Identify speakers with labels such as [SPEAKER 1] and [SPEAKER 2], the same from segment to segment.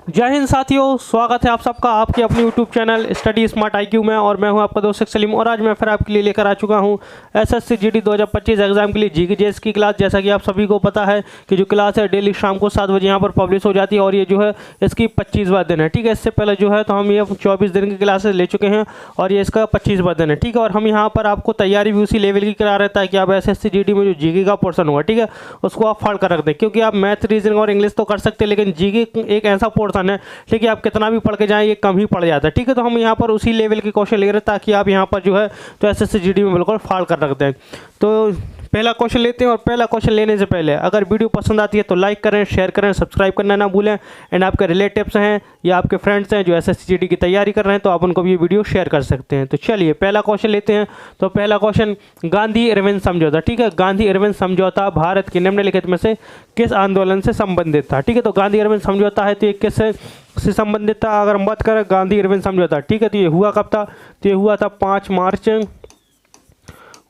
[SPEAKER 1] जय हिंद साथियों, स्वागत है आप सबका आपके अपने YouTube channel study smart IQ में। और मैं हूं आपका दोस्त शेख सलीम और आज मैं फिर आपके लिए लेकर आ चुका हूं एसएससी जीडी 2025 एग्जाम के लिए जीके जेएस की क्लास। जैसा कि आप सभी को पता है कि जो क्लास है डेली शाम को 7 बजे यहां पर पब्लिश हो जाती है और ये जो है इसकी 25वां दिन है। ठीक है, इससे पहले जो है तो हम ये 24 दिन की क्लासेस ले चुके हैं और ये इसका 25वां दिन है। ठीक है, और हम यहाँ पर आपको तैयारी भी उसी लेवल की करा रहे हैं कि आप एसएससी जीडी में जो जीके का पोर्सन होगा, ठीक है, उसको आप फाड़ कर रख दें। क्योंकि आप मैथ, रीजनिंग और इंग्लिश तो कर सकते हैं, लेकिन जीके एक ऐसा पोर्सन है, ठीक है, आप कितना भी पढ़ के जाएं ये कम ही पड़ जाता है। ठीक है, तो हम यहाँ पर उसी लेवल के क्वेश्चन ले रहे हैं ताकि आप यहाँ पर जो है तो एसएससी जीडी में बिल्कुल फाड़ कर रख दें। तो पहला क्वेश्चन लेते हैं और पहला क्वेश्चन लेने से पहले अगर वीडियो पसंद आती है तो लाइक करें, शेयर करें, सब्सक्राइब करना ना भूलें। एंड आपके रिलेटिव्स हैं या आपके फ्रेंड्स हैं जो एसएससी जीडी की तैयारी कर रहे हैं तो आप उनको भी ये वीडियो शेयर कर सकते हैं। तो चलिए पहला क्वेश्चन लेते हैं। तो पहला क्वेश्चन, गांधी इरविन समझौता। ठीक है, गांधी इरविन समझौता भारत के निम्नलिखित में से किस आंदोलन से संबंधित था। ठीक है, तो गांधी इरविन समझौता है तो ये किस से संबंधित था। अगर हम बात करें गांधी इरविन समझौता, ठीक है, तो ये हुआ कब था। तो ये हुआ था 5 मार्च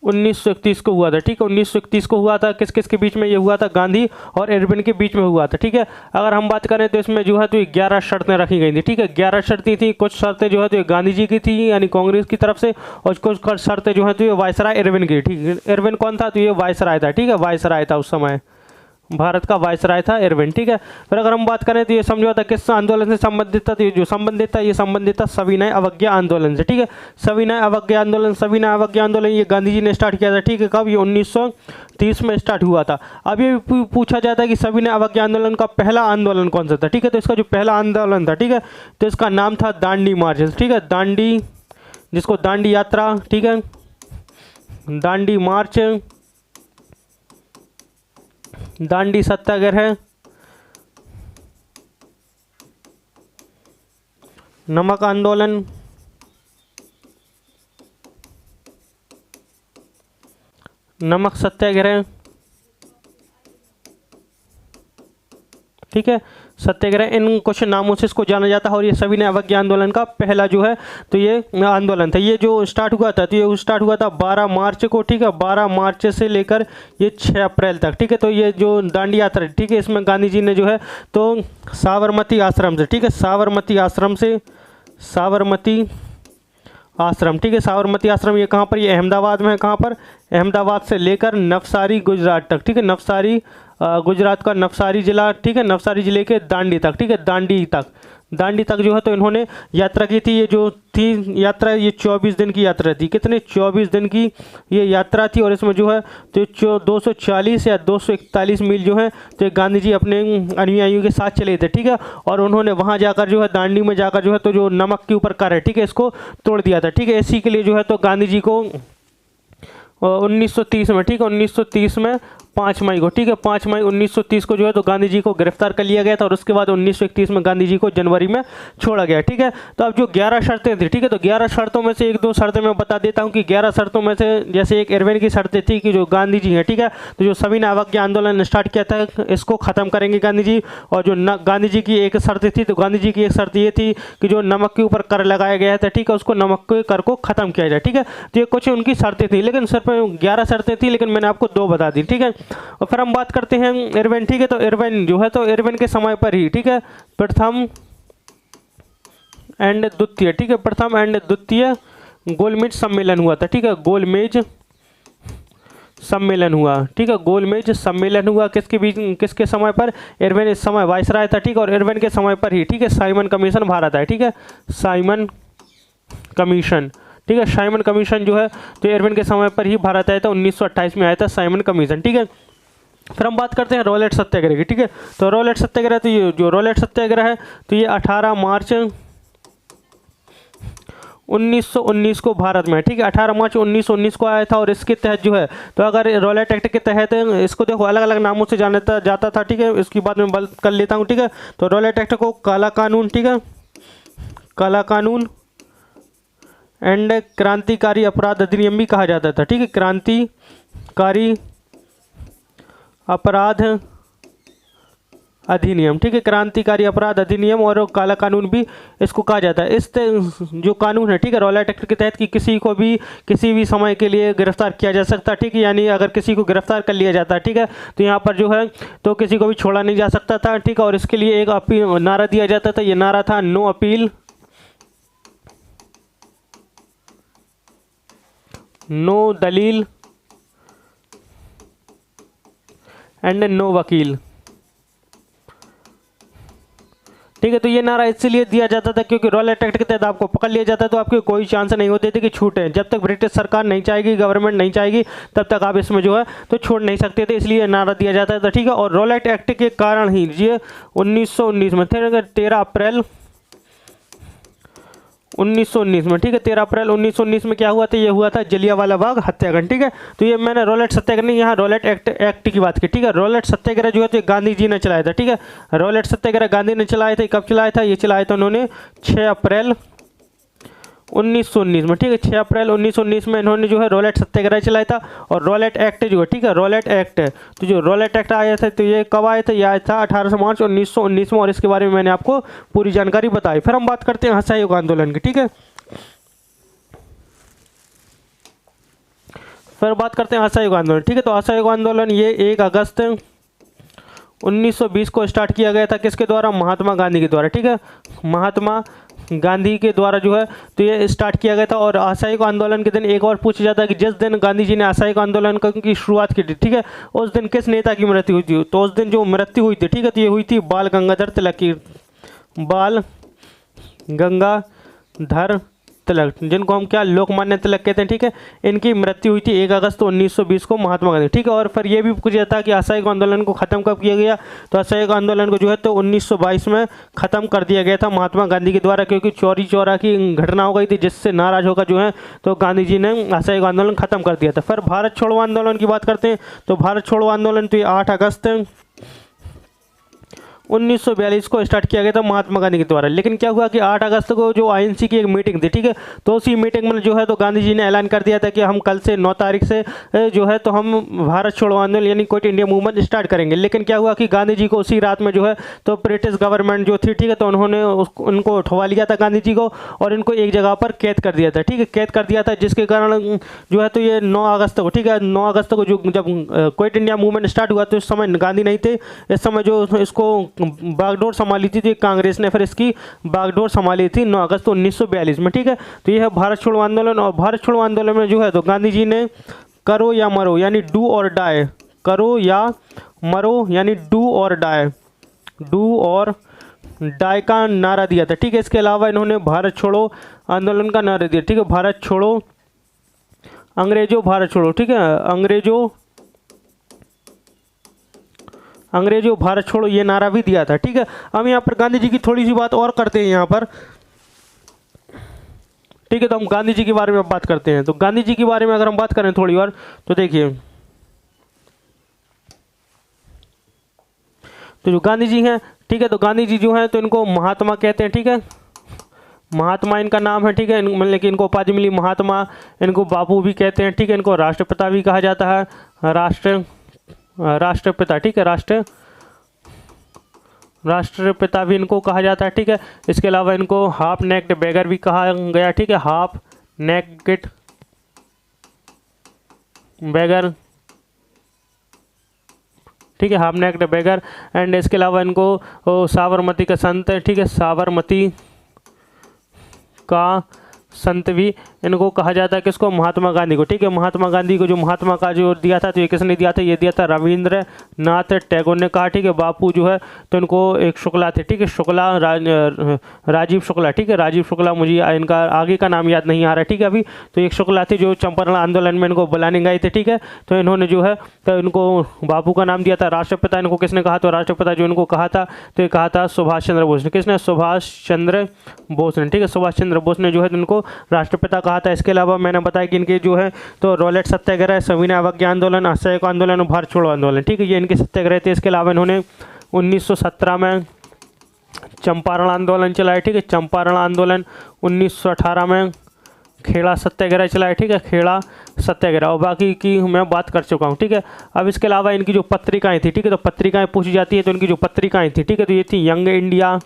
[SPEAKER 1] 1931 को हुआ था। ठीक है, 1931 को हुआ था। किस किस के बीच में ये हुआ था, गांधी और इरविन के बीच में हुआ था। ठीक है, अगर हम बात करें तो इसमें जो है तो 11 शर्तें रखी गई थी। ठीक है, 11 शर्तें थी। कुछ शर्तें जो है तो गांधी जी की थी यानी कांग्रेस की तरफ से, और कुछ शर्तें जो है तो ये वायसराय इरविन की। ठीक है, इरविन कौन था, तो ये वायसराय था। ठीक है, वायसराय था उस समय, भारत का वायसराय था इरविन। ठीक है, फिर अगर हम बात करें तो ये समझौता किस आंदोलन से संबंधित था, तो ये जो संबंधित था ये संबंधित था सविनय अवज्ञा आंदोलन से। ठीक है, सविनय अवज्ञा आंदोलन, सविनय अवज्ञा आंदोलन ये गांधी जी ने स्टार्ट किया था। ठीक है, कब, ये 1930 में स्टार्ट हुआ था। अब ये पूछा जाता है कि सविनय अवज्ञा आंदोलन का पहला आंदोलन कौन सा था। ठीक है, तो इसका जो पहला आंदोलन था, ठीक है, तो इसका नाम था दांडी मार्च। ठीक है, दांडी, जिसको दांडी यात्रा, ठीक है, दांडी मार्च, दांडी सत्याग्रह, नमक आंदोलन, नमक सत्याग्रह। ठीक है, सत्याग्रह, इन कुछ नामों से इसको जाना जाता है। और ये सविनय अवज्ञा आंदोलन का पहला जो है तो ये आंदोलन था। ये जो स्टार्ट हुआ था तो ये स्टार्ट हुआ था 12 मार्च को। ठीक है, 12 मार्च से लेकर ये 6 अप्रैल तक। ठीक है, तो ये जो दांडी यात्रा, ठीक है, इसमें गांधी जी ने जो है तो साबरमती आश्रम से, ठीक है, साबरमती आश्रम से, साबरमती आश्रम, ठीक है, साबरमती आश्रम ये कहाँ पर, ये अहमदाबाद में है। कहाँ पर, अहमदाबाद से लेकर नवसारी गुजरात तक। ठीक है, नवसारी गुजरात का नवसारी जिला, ठीक है, नवसारी जिले के दांडी तक। ठीक है, दांडी तक, दांडी तक जो है तो इन्होंने यात्रा की थी। ये जो थी यात्रा, ये 24 दिन की यात्रा थी। कितने, 24 दिन की ये यात्रा थी। और इसमें जो है तो 240 या 241 मील जो है तो गांधी जी अपने अनुयायियों के साथ चले थे। ठीक है, और उन्होंने वहाँ जाकर जो है दांडी में जाकर जो है तो जो नमक के ऊपर कर है, ठीक है, इसको तोड़ दिया था। ठीक है, इसी के लिए जो है तो गांधी जी को 1930 में, ठीक है, 1930 में 5 मई को, ठीक है, 5 मई 1930 को जो है तो गांधी जी को गिरफ्तार कर लिया गया था। और उसके बाद 1931 में गांधी जी को जनवरी में छोड़ा गया। ठीक है, तो अब जो 11 शर्तें थी, ठीक है, तो 11 शर्तों में से 1-2 शर्तें मैं बता देता हूं कि 11 शर्तों में से जैसे एक इरविन की शर्तें थी कि जो गांधी जी हैं, ठीक है, तो जो सविनय अवज्ञा आंदोलन स्टार्ट किया था इसको ख़त्म करेंगे गांधी जी। और जो गांधी जी की एक शर्त थी, तो गांधी जी की एक शर्त ये थी कि जो नमक के ऊपर कर लगाया गया था, ठीक है, उसको नमक के कर को ख़त्म किया जाए। ठीक है, तो ये कुछ उनकी शर्तें थी, लेकिन सिर्फ 11 शर्तें थी, लेकिन मैंने आपको 2 बता दी। ठीक है, और फिर हम बात करते हैं इरविन। ठीक है, तो इरविन जो है तो इरविन के समय पर ही, ठीक है, प्रथम एंड द्वितीय, ठीक है, प्रथम एंड द्वितीय गोलमेज सम्मेलन हुआ था। ठीक है, गोलमेज सम्मेलन हुआ। ठीक है, गोलमेज सम्मेलन हुआ किसके बीच, किसके समय पर, इरविन इस समय वायसराय था। ठीक है, और इरविन के समय पर ही, ठीक है, साइमन कमीशन भारत आया। ठीक है, साइमन कमीशन, ठीक है, साइमन कमीशन जो है तो इरविन के समय पर ही भारत आया था। 1928 में आया था साइमन कमीशन। ठीक है, फिर हम बात करते हैं रॉलेट सत्याग्रह की। ठीक है, तो रॉलेट सत्याग्रह, तो ये जो रॉलेट सत्याग्रह है तो ये 18 मार्च 1919 को भारत में, ठीक है, 18 मार्च 1919 को आया था। और इसके तहत जो है तो अगर रॉलेट एक्ट के तहत इसको देखो अलग अलग नामों से जाना जाता था। ठीक है, इसकी बात मैं बात कर लेता हूँ। ठीक है, तो रॉलेट एक्ट को काला कानून, ठीक है, काला कानून एंड क्रांतिकारी अपराध अधिनियम भी कहा जाता था। ठीक है, क्रांतिकारी अपराध अधिनियम, ठीक है, क्रांतिकारी अपराध अधिनियम और काला कानून भी इसको कहा जाता है। जो कानून है, ठीक है, रॉलेट एक्ट के तहत कि किसी को भी किसी भी समय के लिए गिरफ्तार किया जा सकता है, ठीक है, यानी अगर किसी को गिरफ्तार कर लिया जाता है, ठीक है, तो यहाँ पर जो है तो किसी को भी छोड़ा नहीं जा सकता था, ठीक है, और इसके लिए एक अपील नारा दिया जाता था, ये नारा था नो अपील, नो दलील एंड नो वकील, ठीक है। तो ये नारा इसलिए दिया जाता था क्योंकि रॉलेट एक्ट के तहत आपको पकड़ लिया जाता है तो आपके कोई चांस नहीं होते थे कि छूटे, जब तक ब्रिटिश सरकार नहीं चाहेगी, गवर्नमेंट नहीं चाहेगी, तब तक आप इसमें जो है तो छोड़ नहीं सकते थे, इसलिए नारा दिया जाता था, ठीक है। और रॉलेट एक्ट के कारण ही ये 1919 में 13 अप्रैल 1919 में, ठीक है, 13 अप्रैल 1919 में क्या हुआ था, ये हुआ था जलियांवाला बाग हत्याकांड, ठीक है। तो ये मैंने रॉलेट सत्याग्रह नहीं, यहाँ रॉलेट एक्ट की बात की, ठीक है। रॉलेट सत्याग्रह जो है तो गांधी जी ने चलाया था, ठीक है। रॉलेट सत्याग्रह गांधी ने चलाया था, कब चलाया था, ये चलाया था उन्होंने 6 अप्रैल 1919 में, ठीक है, 6 अप्रैल 1919 में इन्होंने जो है रॉलेट सत्याग्रह चलाया था। और रॉलेट एक्ट जो है, ठीक है, रॉलेट एक्ट, तो जो रॉलेट एक्ट आया था तो ये कब आया था, ये आया था 18 मार्च 1919 में, और इसके बारे में मैंने आपको पूरी जानकारी बताई। फिर हम बात करते हैं असहयोग आंदोलन की, ठीक है। फिर बात करते हैं असहयोग आंदोलन, ठीक है। तो असहयोग आंदोलन ये 1 अगस्त 1920 को स्टार्ट किया गया था, किसके द्वारा, महात्मा गांधी के द्वारा, ठीक है, महात्मा गांधी के द्वारा जो है तो ये स्टार्ट किया गया था। और असहयोग आंदोलन के दिन एक और पूछा जाता है कि जिस दिन गांधी जी ने असहयोग आंदोलन की शुरुआत की थी, ठीक है, उस दिन किस नेता की मृत्यु हुई थी, तो उस दिन जो मृत्यु हुई थी, ठीक है, तो ये हुई थी बाल गंगाधर तिलक की, बाल गंगाधर तिलक, जिनको हम क्या लोकमान्य तिलक कहते हैं, ठीक है, इनकी मृत्यु हुई थी 1 अगस्त 1920 को, महात्मा गांधी, ठीक है। और फिर ये भी पूछा जाता है कि असहयोग आंदोलन को ख़त्म कब किया गया, तो असहयोग आंदोलन को जो है तो 1922 में ख़त्म कर दिया गया था महात्मा गांधी के द्वारा, क्योंकि चौरी चौरा की घटना हो गई थी जिससे नाराज होकर जो है तो गांधी जी ने असहयोग आंदोलन ख़त्म कर दिया था। फिर भारत छोड़ो आंदोलन की बात करते हैं, तो भारत छोड़ो आंदोलन तो ये 8 अगस्त 1942 को स्टार्ट किया गया था महात्मा गांधी के द्वारा। लेकिन क्या हुआ कि 8 अगस्त को जो आईएनसी की एक मीटिंग थी, ठीक है, तो उसी मीटिंग में जो है तो गांधी जी ने ऐलान कर दिया था कि हम कल से 9 तारीख से जो है तो हम भारत छोड़ो आंदोलन यानी क्विट इंडिया मूवमेंट स्टार्ट करेंगे। लेकिन क्या हुआ कि गांधी जी को उसी रात में जो है तो ब्रिटिश गवर्नमेंट जो थी, ठीक है, तो उन्होंने उनको उठवा लिया था गांधी जी को और इनको एक जगह पर कैद कर दिया था, ठीक है, कैद कर दिया था, जिसके कारण जो है तो ये 9 अगस्त को, ठीक है, 9 अगस्त को जो जब क्विट इंडिया मूवमेंट स्टार्ट हुआ तो इस समय गांधी नहीं थे, इस समय जो इसको बागडोर संभाली थी तो कांग्रेस ने फिर इसकी बागडोर संभाली थी 9 अगस्त 1942 में, ठीक है। तो ये है भारत छोड़ो आंदोलन। और भारत छोड़ो आंदोलन में जो है तो गांधी जी ने करो या मरो यानी डू और डाई, करो या मरो यानी डू और डाई, डू और डाई का नारा दिया था, ठीक है। इसके अलावा इन्होंने भारत छोड़ो आंदोलन का नारा दिया, ठीक है, भारत छोड़ो अंग्रेजों भारत छोड़ो, ठीक है, अंग्रेजों भारत छोड़ो ये नारा भी दिया था, ठीक है। हम यहाँ पर गांधी जी की थोड़ी सी बात और करते हैं यहाँ पर, ठीक है। तो हम गांधी जी के बारे में बात करते हैं। तो गांधी जी के बारे में अगर हम बात करें थोड़ी और, तो देखिए, तो जो गांधी जी हैं, ठीक है, तो गांधी जी जो हैं तो इनको महात्मा कहते हैं, ठीक है, महात्मा इनका नाम है, ठीक है, मतलब कि इनको उपाधि मिली महात्मा, इनको बापू भी कहते हैं, ठीक है, इनको राष्ट्रपिता भी कहा जाता है, राष्ट्रपिता, ठीक है, राष्ट्रपिता भी इनको कहा जाता है, ठीक है। इसके अलावा इनको हाफ नेक्ड बेगर भी कहा गया, ठीक है, हाफ नेक्ड बेगर, ठीक है, हाफ नेक्ड बेगर। एंड इसके अलावा इनको साबरमती का संत, ठीक है, साबरमती का संत भी इनको कहा जाता है, किसको, महात्मा गांधी को, ठीक है। महात्मा गांधी को जो महात्मा का जो दिया था तो ये किसने दिया था, ये दिया था रविंद्रनाथ टैगोर ने कहा, ठीक है। बापू जो है तो इनको एक शुक्ला थे, ठीक है, शुक्ला राजीव शुक्ला, ठीक है, राजीव शुक्ला, मुझे इनका आगे का नाम याद नहीं आ रहा है, ठीक है अभी। तो एक शुक्ला थे जो चंपारण आंदोलन में इनको बुलाने गए थे, ठीक है। तो इन्होंने जो है तो इनको बापू का नाम दिया था। राष्ट्रपिता इनको किसने कहा, तो राष्ट्रपिता जो इनको कहा था तो ये कहा था सुभाष चंद्र बोस ने, किसने, सुभाष चंद्र बोस ने, ठीक है, सुभाष चंद्र बोस ने जो है इनको राष्ट्रपिता कहा था। इसके अलावा मैंने बताया कि इनके जो है तो रॉलेट सत्याग्रह, सविनय अवज्ञा आंदोलन, असहयोग आंदोलन और भारत छोड़ो आंदोलन, ठीक है, ये इनके सत्याग्रह थे। इसके अलावा इन्होंने 1917 में चंपारण आंदोलन चलाया, ठीक है, चंपारण आंदोलन। 1918 में खेड़ा सत्याग्रह चलाया, ठीक है, खेड़ा सत्याग्रह, और बाकी की मैं बात कर चुका हूँ, ठीक है। अब इसके अलावा इनकी जो पत्रिकाएं थी, ठीक है, तो पत्रिकाएं पूछी जाती है, तो इनकी जो पत्रिकाएं थी, ठीक है, तो ये थी यंग इंडिया,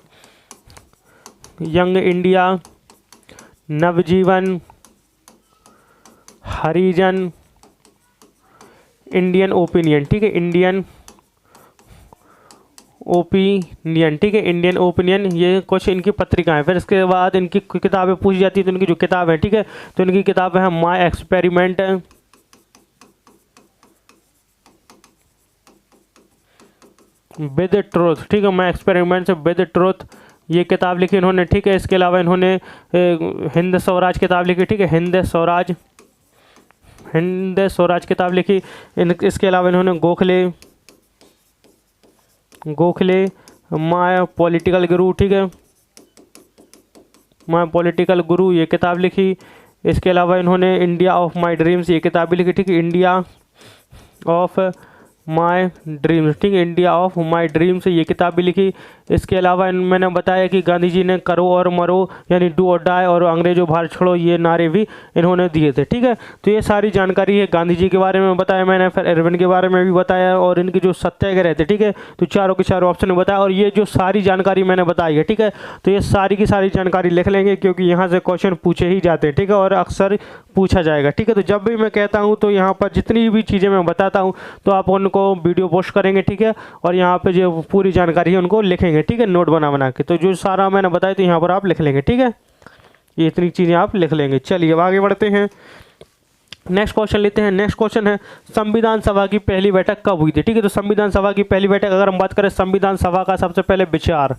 [SPEAKER 1] नवजीवन, हरिजन, इंडियन ओपिनियन, ठीक है, इंडियन ओपिनियन, ठीक है, इंडियन ओपिनियन, ये कुछ इनकी पत्रिकाएं। फिर इसके बाद इनकी किताबें पूछी जाती है, तो इनकी जो किताब है, ठीक है, तो इनकी किताब है माय एक्सपेरिमेंट विद ट्रूथ, ठीक है, माय एक्सपेरिमेंट विद ट्रूथ, ये किताब लिखी इन्होंने, ठीक है। इसके अलावा इन्होंने हिंद स्वराज किताब लिखी, ठीक है, हिंद स्वराज किताब लिखी। इसके अलावा इन्होंने गोखले माय पॉलिटिकल गुरु, ठीक है, माय पॉलिटिकल गुरु, ये किताब लिखी। इसके अलावा इन्होंने इंडिया ऑफ माय ड्रीम्स, ये किताब भी लिखी, ठीक है, इंडिया ऑफ माय ड्रीम्स, ठीक है, इंडिया ऑफ माय ड्रीम्स, ये किताब भी लिखी। इसके अलावा मैंने बताया कि गांधी जी ने करो और मरो यानी डू और डाई और अंग्रेजों भारत छोड़ो ये नारे भी इन्होंने दिए थे, ठीक है। तो ये सारी जानकारी है गांधी जी के बारे में बताया मैंने, फिर अरविंद के बारे में भी बताया, और इनके जो सत्याग्रह थे, ठीक है, तो चारों के चारों ऑप्शन में बताया, और ये जो सारी जानकारी मैंने बताई है, ठीक है, तो ये सारी की सारी जानकारी लिख लेंगे, क्योंकि यहाँ से क्वेश्चन पूछे ही जाते हैं, ठीक है, और अक्सर पूछा जाएगा, ठीक है। तो जब भी मैं कहता हूँ तो यहाँ पर जितनी भी चीज़ें मैं बताता हूँ तो आप उनको वीडियो पोस्ट करेंगे, ठीक है, और यहाँ पे जो पूरी जानकारी है उनको लिखेंगे, ठीक है, नोट बना के। तो जो सारा मैंने बताया तो यहाँ पर आप लिख लेंगे, ठीक है, ये इतनी चीज़ें आप लिख लेंगे। चलिए अब आगे बढ़ते हैं, नेक्स्ट क्वेश्चन लेते हैं। नेक्स्ट क्वेश्चन है संविधान सभा की पहली बैठक कब हुई थी, ठीक है। तो संविधान सभा की पहली बैठक अगर हम बात करें संविधान सभा का सबसे पहले विचार,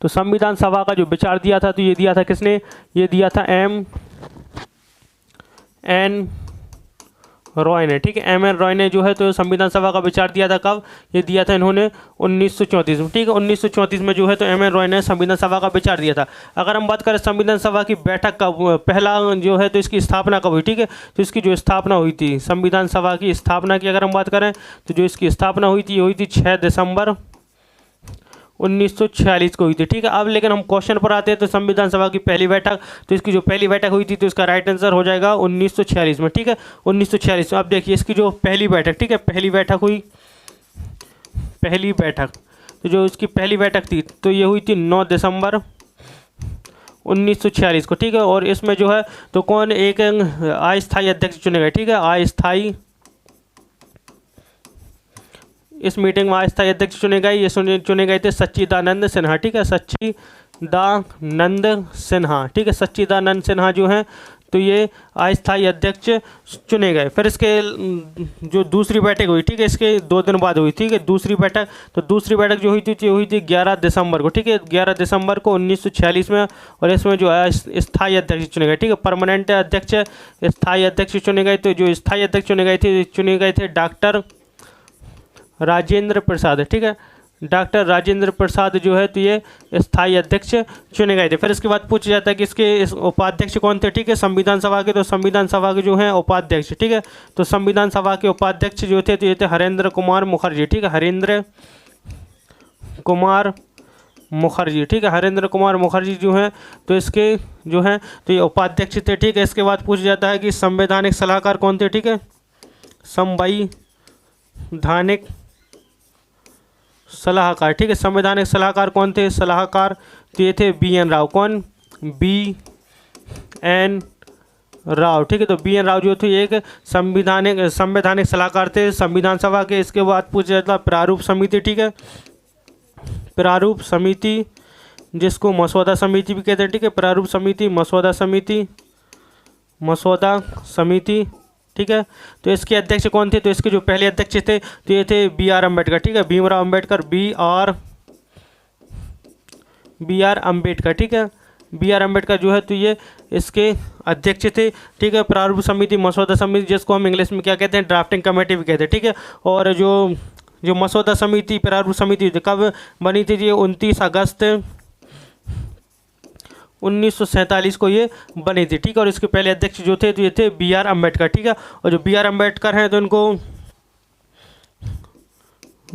[SPEAKER 1] तो संविधान सभा का जो विचार दिया था तो ये दिया था किसने, ये दिया था M.N. रॉय ने, ठीक है, M.N. रॉय ने जो है तो संविधान सभा का विचार दिया था कब, ये दिया था इन्होंने 1934 में, ठीक है, 1934 में जो है तो M.N. रॉय ने संविधान सभा का विचार दिया था। अगर हम बात करें संविधान सभा की बैठक का पहला जो है तो इसकी स्थापना कब हुई, ठीक है, तो इसकी जो स्थापना हुई थी संविधान सभा की स्थापना की अगर हम बात करें तो जो इसकी स्थापना हुई थी 6 दिसंबर 1946 को हुई थी, ठीक है। अब लेकिन हम क्वेश्चन पर आते हैं, तो संविधान सभा की पहली बैठक, तो इसकी जो पहली बैठक हुई थी तो इसका राइट आंसर हो जाएगा 1946 में, ठीक है, 1946 में। अब देखिए इसकी जो पहली बैठक, ठीक है, पहली बैठक हुई, पहली बैठक, तो जो इसकी पहली बैठक थी तो ये हुई थी 9 दिसंबर 1946 को, ठीक है। और इसमें जो है तो कौन एक अस्थायी अध्यक्ष चुने गए, ठीक है, अस्थायी, इस मीटिंग में अस्थायी अध्यक्ष चुने गए, ये चुने गए थे सच्चिदानंद सिन्हा, ठीक है, सच्चिदानंद सिन्हा, ठीक है, सच्चिदानंद सिन्हा जो हैं तो ये अस्थायी अध्यक्ष चुने गए। फिर इसके जो दूसरी बैठक हुई, ठीक है, इसके 2 दिन बाद हुई, ठीक है, दूसरी बैठक, तो दूसरी बैठक जो हुई थी 11 दिसंबर को, ठीक है, 11 दिसंबर को 1946 में, और इसमें जो है स्थायी अध्यक्ष चुने गए, ठीक है, परमानेंट अध्यक्ष, स्थायी अध्यक्ष चुने गए। तो जो स्थायी अध्यक्ष चुने गए थे डॉक्टर राजेंद्र प्रसाद, ठीक है, डॉक्टर राजेंद्र प्रसाद जो है तो ये स्थायी अध्यक्ष चुने गए थे। फिर इसके बाद पूछा जाता है कि इसके उपाध्यक्ष कौन थे, ठीक है, संविधान सभा के, तो संविधान सभा के जो हैं उपाध्यक्ष, ठीक है, तो संविधान सभा के उपाध्यक्ष जो थे तो ये थे हरेंद्र कुमार मुखर्जी, ठीक है, हरेंद्र कुमार मुखर्जी, ठीक है, हरेंद्र कुमार मुखर्जी जो हैं तो इसके जो हैं तो ये उपाध्यक्ष थे, ठीक है। इसके बाद पूछा जाता है कि संवैधानिक सलाहकार कौन थे, ठीक है, संवैधानिक सलाहकार, ठीक है, संवैधानिक सलाहकार कौन थे, सलाहकार तो ये थे B.N. राव, कौन, B.N. राव, ठीक है, तो B.N. राव जो थे एक संवैधानिक सलाहकार थे संविधान सभा के। इसके बाद पूछा जाता है प्रारूप समिति, ठीक है, प्रारूप समिति जिसको मसौदा समिति भी कहते हैं, ठीक है, प्रारूप समिति, मसौदा समिति, ठीक है। तो इसके अध्यक्ष कौन थे, तो इसके जो पहले अध्यक्ष थे तो ये थे B.R. अम्बेडकर, ठीक है, भीमराव अम्बेडकर, B.R. अम्बेडकर, ठीक है, B.R. अम्बेडकर जो है तो ये इसके अध्यक्ष थे, ठीक है। प्रारूप समिति, मसौदा समिति जिसको हम इंग्लिश में क्या कहते हैं, ड्राफ्टिंग कमेटी भी कहते हैं, ठीक है। और जो मसौदा समिति, प्रारूप समिति कब बनी थी, ये 29 अगस्त 1947 को ये बनी थी, ठीक है। और इसके पहले अध्यक्ष जो थे तो ये थे B.R. अम्बेडकर, ठीक है। और जो B.R. अम्बेडकर हैं तो इनको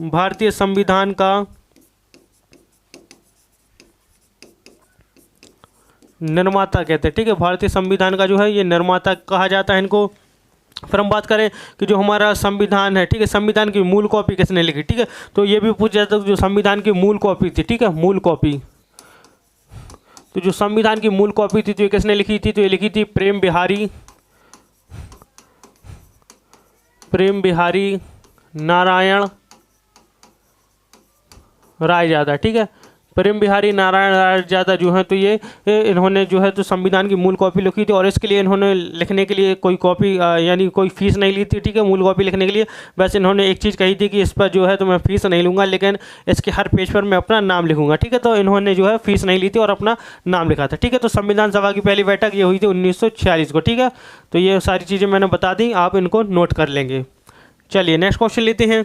[SPEAKER 1] भारतीय संविधान का निर्माता कहते हैं, ठीक है, भारतीय संविधान का जो है ये निर्माता कहा जाता है इनको। फिर हम बात करें कि जो हमारा संविधान है, ठीक है, संविधान की मूल कॉपी किसने लिखी, ठीक है, तो ये भी पूछा जाता है जो संविधान की मूल कॉपी थी, ठीक है, मूल कॉपी, तो जो संविधान की मूल कॉपी थी तो ये किसने लिखी थी, तो ये लिखी थी प्रेम बिहारी नारायण रायजादा, ठीक है, प्रेम बिहारी नारायण रायजादा जो है तो ये इन्होंने जो है तो संविधान की मूल कॉपी लिखी थी, और इसके लिए इन्होंने लिखने के लिए कोई कॉपी यानी कोई फीस नहीं ली थी, ठीक है, मूल कॉपी लिखने के लिए। बस इन्होंने एक चीज़ कही थी कि इस पर जो है तो मैं फ़ीस नहीं लूँगा, लेकिन इसके हर पेज पर मैं अपना नाम लिखूँगा, ठीक है, तो इन्होंने जो है फ़ीस नहीं ली थी और अपना नाम लिखा था, ठीक है। तो संविधान सभा की पहली बैठक ये हुई थी 1946 को, ठीक है। तो ये सारी चीज़ें मैंने बता दी, आप इनको नोट कर लेंगे। चलिए नेक्स्ट क्वेश्चन लेते हैं।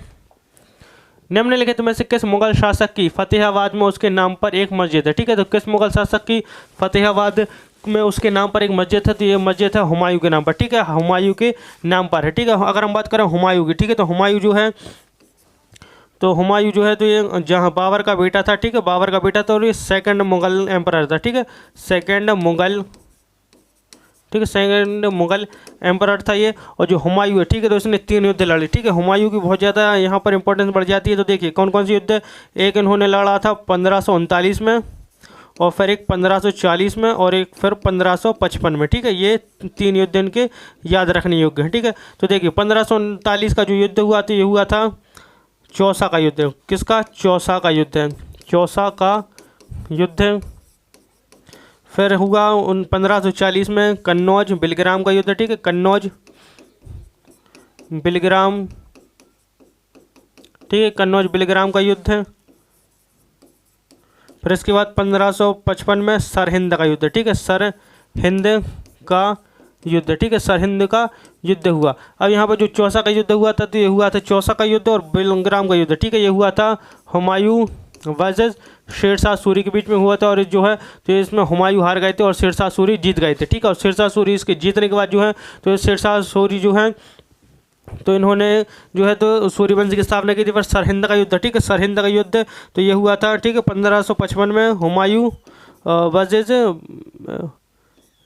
[SPEAKER 1] निम्नलिखित में से किस मुगल शासक की फतेहाबाद में उसके नाम पर एक मस्जिद है, ठीक है, तो किस मुगल शासक की फतेहाबाद में उसके नाम पर एक मस्जिद है, तो ये मस्जिद है हुमायूं के नाम पर, ठीक है, हुमायूं के नाम पर है, ठीक है। अगर हम बात करें हुमायूं की, ठीक है, तो हुमायूं जो है तो ये जहाँ बाबर का बेटा था, ठीक है, बाबर का बेटा था, और ये सेकंड मुगल एम्परर था, ठीक है, सेकंड मुगल एम्परर था ये। और जो हुमायूं है, ठीक है, तो इसने 3 युद्ध लड़े, ठीक है, हुमायूं की बहुत ज़्यादा यहाँ पर इंपॉर्टेंस बढ़ जाती है। तो देखिए कौन कौन से युद्ध, एक इन्होंने लड़ा था 1539 में, और फिर एक 1540 में, और एक फिर 1555 में, ठीक है, ये 3 युद्ध इनके याद रखने योग्य हैं, ठीक है। तो देखिए 1539 का जो युद्ध हुआ तो ये हुआ था चौसा का युद्ध, किसका, चौसा का युद्ध है, चौसा का युद्ध। फिर हुआ 1540 में कन्नौज बिलग्राम का युद्ध, ठीक है, कन्नौज बिलग्राम, ठीक है, कन्नौज बिलग्राम का युद्ध है। फिर इसके बाद 1555 में सरहिंद का युद्ध, ठीक है, सरहिंद का युद्ध, ठीक है, सरहिंद का युद्ध हुआ। अब यहाँ पर जो चौसा का युद्ध हुआ था तो ये हुआ था चौसा का युद्ध और बिलग्राम का युद्ध, ठीक है, ये हुआ था हुमायूं वर्सेस शेरशाह सूरी के बीच में हुआ था। और जो है तो इसमें हुमायूं हार गए थे और शेरशाह सूरी जीत गए थे, ठीक है। और शेरशाह सूरी इसके जीतने के बाद जो है तो शेरशाह सूरी जो है तो इन्होंने जो है तो सूर्यवंश की स्थापना की थी। पर सरहिंद का युद्ध, ठीक है, सरहिंद का युद्ध तो ये हुआ था, ठीक है, 1555 में हुमायूं वर्सेस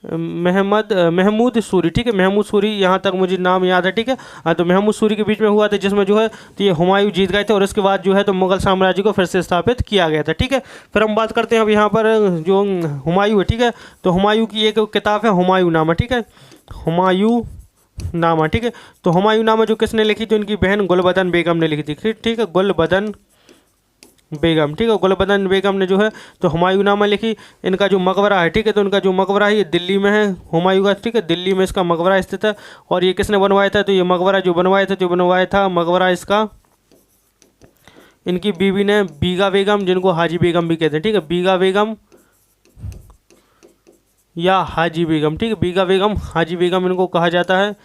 [SPEAKER 1] महमूद सूरी, ठीक है, महमूद सूरी, यहाँ तक मुझे नाम याद है, ठीक है। हाँ, तो महमूद सूरी के बीच में हुआ था, जिसमें जो है तो ये हुमायूं जीत गए थे और इसके बाद जो है तो मुगल साम्राज्य को फिर से स्थापित किया गया था, ठीक है। फिर हम बात करते हैं अब यहाँ पर जो हुमायूं है, ठीक है, तो हुमायूं की एक किताब है हुमायूंनामा, ठीक है, हुमायूंनामा, ठीक है। तो हुमायूंनामा जो किसने लिखी थी, उनकी बहन गुलबदन बेगम ने लिखी थी, ठीक है, गुलबदन बेगम, ठीक है, गुलबदन बेगम ने जो है तो हुमायूंनामा लिखी। इनका जो मकबरा है, ठीक है, तो इनका जो मकबरा है ये दिल्ली में है हुमायूं का, ठीक है, दिल्ली में इसका मकबरा स्थित है। और ये किसने बनवाया था, तो ये मकबरा जो बनवाया था मकबरा इसका इनकी बीवी ने, बीगा बेगम, जिनको हाजी बेगम भी कहते हैं, ठीक है, बीगा बेगम या हाजी बेगम, ठीक है, बीगा बेगम, हाजी बेगम इनको कहा जाता है,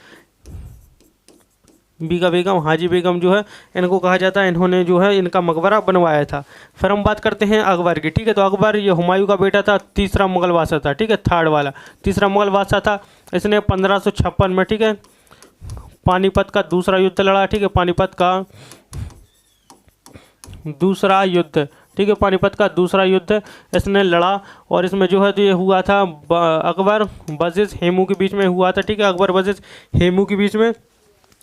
[SPEAKER 1] बीगा बेगम, हाजी बेगम जो है इनको कहा जाता है। इन्होंने जो है इनका मकबरा बनवाया था। फिर हम बात करते हैं अकबर की, ठीक है, तो अकबर ये हुमायूं का बेटा था, तीसरा मुगल बादशाह था, ठीक है, थर्ड वाला तीसरा मुगल बादशाह था। इसने 1556 में, ठीक है, पानीपत का दूसरा युद्ध लड़ा, ठीक है, पानीपत का दूसरा युद्ध, ठीक है, पानीपत का दूसरा युद्ध इसने लड़ा। और इसमें जो है तो ये हुआ था अकबर वर्सेस हेमू के बीच में हुआ था, ठीक है, अकबर वर्सेस हेमू के बीच में।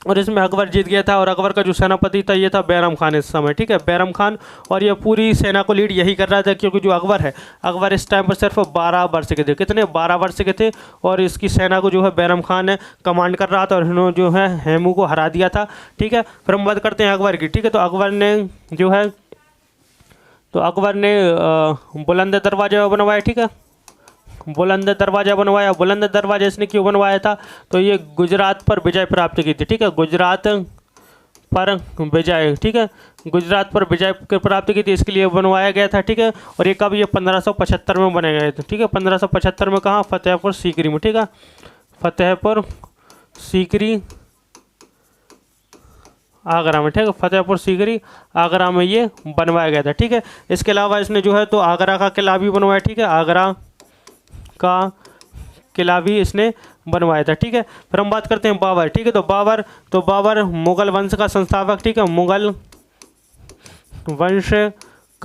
[SPEAKER 1] और इसमें अकबर जीत गया था। और अकबर का जो सेनापति था ये था बैरम खान इस समय, ठीक है, बैरम खान। और ये पूरी सेना को लीड यही कर रहा था, क्योंकि जो अकबर है, अकबर इस टाइम पर सिर्फ 12 वर्ष के थे, कितने 12 वर्ष के थे। और इसकी सेना को जो है बैरम खान ने कमांड कर रहा था, और इन्होंने जो है हेमू को हरा दिया था, ठीक है। फिर हम बात करते हैं अकबर की, ठीक है, तो अकबर ने जो है तो अकबर ने बुलंद दरवाजा बनवाया, ठीक है, बुलंद दरवाज़ा बनवाया। बुलंद दरवाज़ा इसने क्यों बनवाया था, तो ये गुजरात पर विजय प्राप्त की थी, ठीक है, गुजरात पर विजय, ठीक है, गुजरात पर विजय प्राप्त की थी, इसके लिए बनवाया गया था, ठीक है। और ये कब, ये 1575 में बने गए थे, ठीक है, 1575 में कहाँ, फतेहपुर सीकरी में, ठीक है, फतेहपुर सीकरी आगरा में, ठीक है, फतेहपुर सीकरी आगरा में ये बनवाया गया था, ठीक है। इसके अलावा इसने जो है तो आगरा का किला भी बनवाया, ठीक है, आगरा का किला भी इसने बनवाया था, ठीक है। फिर हम बात करते हैं बाबर, ठीक है, तो बाबर मुगल वंश का संस्थापक, ठीक है, मुगल वंश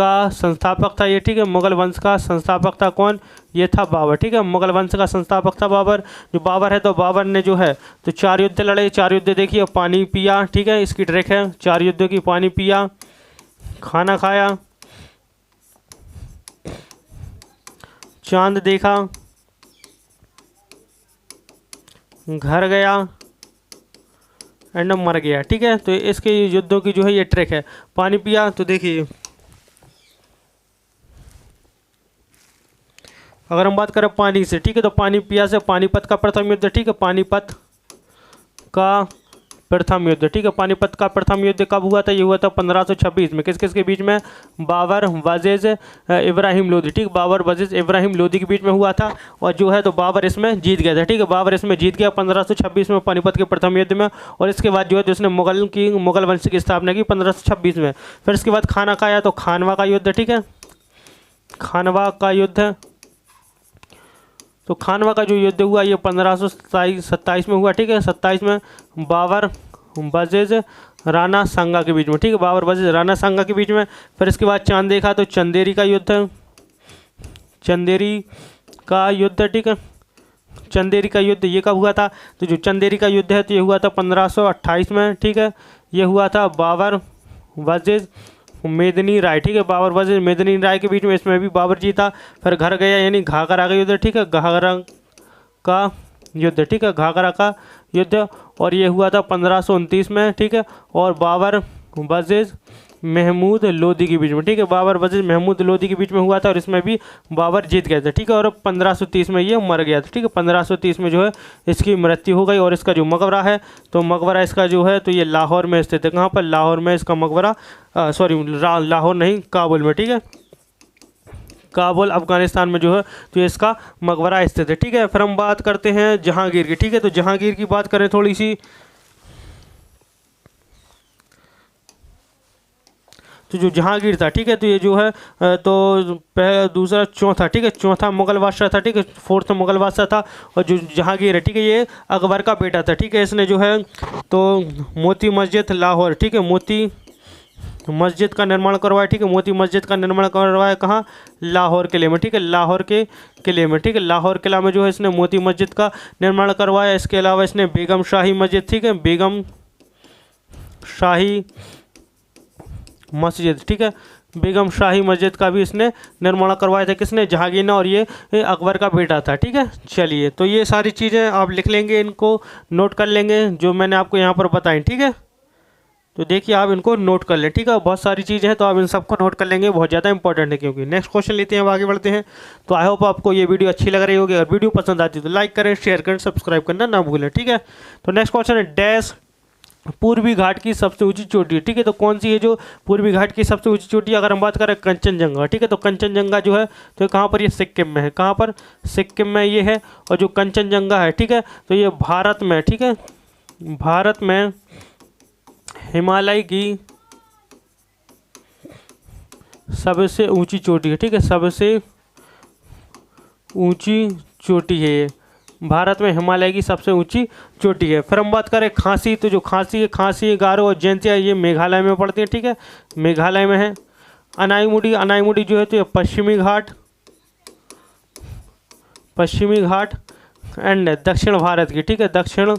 [SPEAKER 1] का संस्थापक था ये, ठीक है। मुगल वंश का संस्थापक था कौन, ये था बाबर, ठीक है। मुगल वंश का संस्थापक था बाबर। जो बाबर है तो बाबर ने जो है तो 4 युद्ध लड़े, 4 युद्ध देखिए, पानी पिया, ठीक है, इसकी ट्रिक है 4 युद्धों की। पानी पिया, खाना खाया, चांद देखा, घर गया, एंड मर गया, ठीक है। तो इसके युद्धों की जो है ये ट्रिक है। पानी पिया तो देखिए, अगर हम बात करें पानी से, ठीक है, तो पानी पिया से पानीपत का प्रथम युद्ध, ठीक है, पानीपत का प्रथम युद्ध, ठीक है। पानीपत का प्रथम युद्ध कब हुआ था, ये हुआ था 1526 में। किस किस के बीच में, बाबर वजीज इब्राहिम लोदी, ठीक, बाबर वजीज इब्राहिम लोदी के बीच में हुआ था। और जो है तो बाबर इसमें जीत गया था, ठीक है, बाबर इसमें जीत गया 1526 में पानीपत के प्रथम युद्ध में। और इसके बाद जो है तो उसने मुगल वंश की स्थापना की 1526 में। फिर इसके बाद खाना खाया तो खानवा का युद्ध, ठीक है, खानवा का युद्ध। तो खानवा का जो युद्ध हुआ ये 1527 में हुआ, ठीक है, 27 में बाबर वजीज राणा सांगा के बीच में, ठीक है, बाबर वजीज राणा सांगा के बीच में। फिर इसके बाद चांद देखा तो चंदेरी का युद्ध, चंदेरी का युद्ध, ठीक है, चंदेरी का युद्ध ये कब हुआ था, तो जो चंदेरी का युद्ध है तो ये हुआ था 1528 में, ठीक है। ये हुआ था बाबर वजीज मेदिनी राय, ठीक है, बाबर वजीज मेदिनी राय के बीच में, इसमें भी बाबर जीता। फिर घर गया यानी घाघरा का युद्ध, ठीक है, घाघरा का युद्ध, ठीक है, घाघरा का युद्ध। और ये हुआ था 1529 में, ठीक है। और बाबर वजीज महमूद लोदी के बीच में, ठीक है, बाबर वजीज महमूद लोदी के बीच में हुआ था। और इसमें भी बाबर जीत गया था, ठीक है। और 1530 में ये मर गया था, ठीक है, 1530 में जो है इसकी मृत्यु हो गई। और इसका जो मकबरा है तो मकबरा इसका जो है तो ये लाहौर में स्थित है। कहाँ पर, लाहौर में इसका मकबरा, सॉरी लाहौर नहीं, काबुल में, ठीक है, काबुल अफगानिस्तान में जो है तो इसका मकबरा स्थित है, ठीक है। फिर हम बात करते हैं जहांगीर की, ठीक है। तो जहांगीर की बात करें थोड़ी सी, तो जो जहांगीर था, ठीक है, तो ये जो है तो दूसरा चौथा, ठीक है, चौथा मुगल बादशाह था, ठीक है, 4th मुगल बादशाह था। और जो जहांगीर है, ठीक है, ये अकबर का बेटा था, ठीक है। इसने जो है तो मोती मस्जिद लाहौर, ठीक है, मोती मस्जिद का निर्माण करवाया, ठीक है, मोती मस्जिद का निर्माण करवाया कहाँ, लाहौर किले में, ठीक है, लाहौर के किले में, ठीक है, लाहौर किला में जो है इसने मोती मस्जिद का निर्माण करवाया। इसके अलावा इसने बेगम शाही मस्जिद, ठीक है, बेगम शाही मस्जिद, ठीक है, बेगम शाही मस्जिद का भी इसने निर्माण करवाया था, किसने, जहांगीर ने। और ये अकबर का बेटा था, ठीक है। चलिए, तो ये सारी चीज़ें आप लिख लेंगे, इनको नोट कर लेंगे जो मैंने आपको यहाँ पर बताई, ठीक है। तो देखिए आप इनको नोट कर लें, ठीक है, बहुत सारी चीज़ें हैं तो आप इन सबको नोट कर लेंगे, बहुत ज़्यादा इंपॉर्टेंट है। क्योंकि नेक्स्ट क्वेश्चन लेते हैं, अब आगे बढ़ते हैं। तो आई होप आपको ये वीडियो अच्छी लग रही होगी। अगर वीडियो पसंद आती है तो लाइक करें, शेयर करें, सब्सक्राइब करना ना भूलें, ठीक है। तो नेक्स्ट क्वेश्चन है, डैश पूर्वी घाट की सबसे ऊंची चोटी है, ठीक है। तो कौन सी है जो पूर्वी घाट की सबसे ऊंची चोटी है, अगर हम बात करें कंचनजंगा, ठीक है, तो कंचनजंगा जो है तो कहाँ पर, ये सिक्किम में है, कहाँ पर, सिक्किम में ये है। और जो कंचनजंगा है, ठीक है, तो ये भारत में, ठीक है, भारत में हिमालय की सबसे ऊंची चोटी है, ठीक है, सबसे ऊंची चोटी है ये, भारत में हिमालय की सबसे ऊंची चोटी है। फिर हम बात करें खांसी, तो जो खांसी है, खांसी, गारो और जयंतिया ये मेघालय में पड़ती है, ठीक है, मेघालय में है। अनाईमुडी, अनाईमुडी जो है तो ये पश्चिमी घाट, पश्चिमी घाट एंड दक्षिण भारत की, ठीक है, दक्षिण